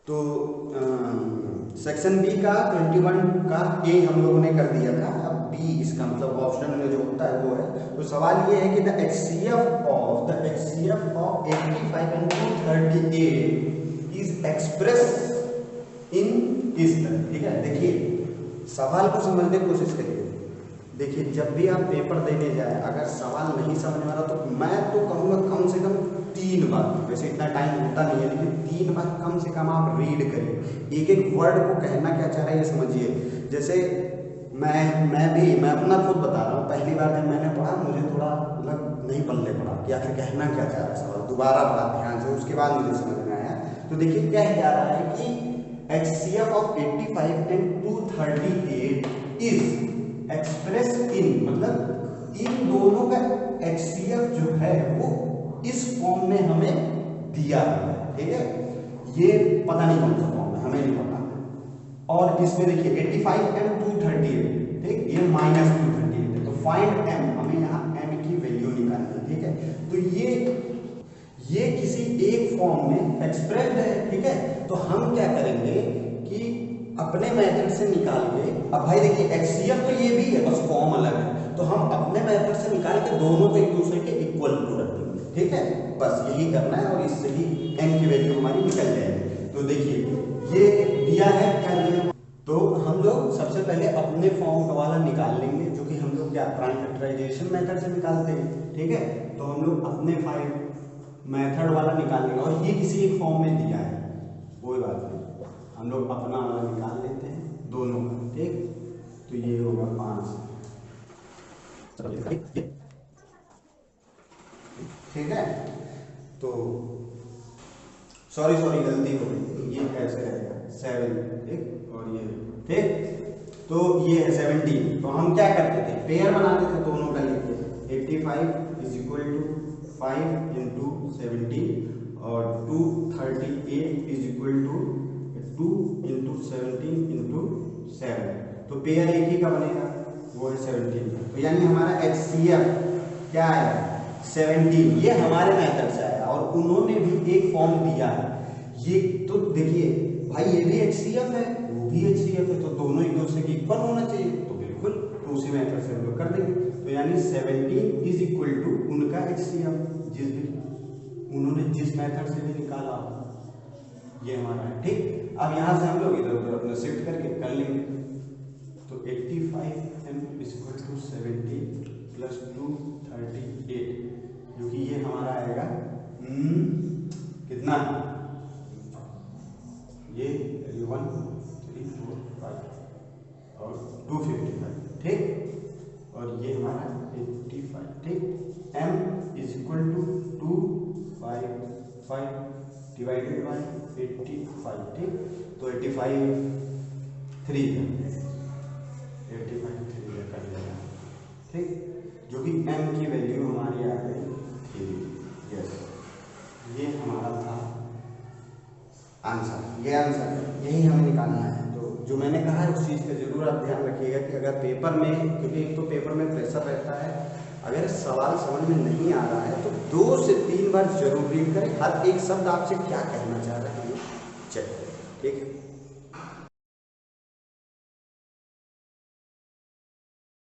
तो section B का 21 का ए हम लोगों ने कर दिया था, अब बी इसका मतलब ऑप्शन में जो होता है वो है। तो सवाल ये है कि the HCF of 85 and 238 is express in इस तरह। ठीक है, देखिए सवाल को समझने की कोशिश करिए। देखिए जब भी आप पेपर देने जाए, अगर सवाल नहीं समझ में आ रहा तो मैं तो कहूँगा कम से कम 3 बार, वैसे इतना टाइम होता नहीं है लेकिन 3 बार कम से कम आप रीड करिए, एक एक वर्ड को कहना क्या चाह रहा है ये समझिए। जैसे मैं अपना खुद बता रहा हूँ, पहली बार जब मैंने पढ़ा मुझे थोड़ा मतलब नहीं पल्ले पड़ा कि आखिर कहना क्या चाह रहा है सवाल, दोबारा पढ़ा ध्यान से, उसके बाद मुझे समझ में आया। तो देखिए क्या कह रहा है कि HCF of 85 and 238 is express in, मतलब इन दोनों का HCF जो है वो इस फॉर्म में हमें दिया है। ठीक है, ये पता नहीं कौन सा फॉर्म है, हमें नहीं पता। और इसमें देखिए 85 and 238, ठीक, ये -238 है। तो फाइंड m, हमें यहाँ m की वैल्यू निकालनी है। ठीक है, तो ये किसी एक फॉर्म में एक्सप्रेस्ड है। ठीक है, तो हम क्या करेंगे कि अपने मेथड से निकाल के, अब भाई देखिए HCF तो ये भी है, बस फॉर्म अलग है, तो हम अपने मेथड से निकाल के दोनों को एक दूसरे के इक्वल टू रख देंगे। ठीक है, बस यही करना है और इससे ही n की वैल्यू हमारी निकल जाएगी। तो देखिए ये दिया है, क्या दिया, तो हम लोग सबसे पहले अपने फॉर्म वाला निकाल लेंगे, जो कि हम लोग क्या प्राइम फैक्टराइजेशन मेथड से निकालते हैं। ठीक है, तो हम लोग अपने मेथड वाला निकाल लेंगे, और ये किसी एक फॉर्म में दिया है, कोई बात नहीं, हम लोग अपना वाला निकाल लेते हैं दोनों का। ठीक, तो ये होगा 5। ठीक है, तो सॉरी गलती हो गई, ये ऐसे रहेगा 7। ठीक, और ये ठीक, तो ये है 17। तो हम क्या करते थे, पेयर बनाते थे दोनों का लेके, 85 इज इक्वल टू 5 इंटू 17 और 238 is equal to 2 into 17 into 7। तो पेयर एक ही का बनेगा, वो है 17। तो यानी हमारा HCF क्या है 17, ये हमारे मेथड से आया और उन्होंने भी एक फॉर्म दिया है। ये तो देखिए भाई, ये भी HCF है, वो भी HCF है, तो दोनों एक दूसरे के इक्वल होना चाहिए, तो बिल्कुल, तो उसी मेथड से हम लोग कर देंगे। तो यानी 17 इज इक्वल टू उनका HCF, उन्होंने जिस मेथड से भी निकाला, ये हमारा है। ठीक, अब यहाँ से हम लोग इधर उधर अपना शिफ्ट करके कर लेंगे। तो 85m is equal to 17 plus 238, जो कि ये हमारा आएगा कितना, ये 1 3 4 5 और 255। ठीक, और ये हमारा 85। ठीक, m is equal to 255 divided by 85। ठीक, तो 85 3 कर दिया। ठीक, जो कि m की वैल्यू हमारी आ गई 3। यस, ये हमारा था आंसर, ये आंसर यही हमें निकालना है। तो जो मैंने कहा है उस चीज़ का जरूर आप ध्यान रखिएगा कि अगर पेपर में, क्योंकि एक तो पेपर में प्रेशर रहता है, अगर सवाल समझ में नहीं आ रहा है तो 2 से 3 बार जरूर रीड करें, हर एक शब्द आपसे क्या कहना चाह रहा है चेक करें। ठीक है।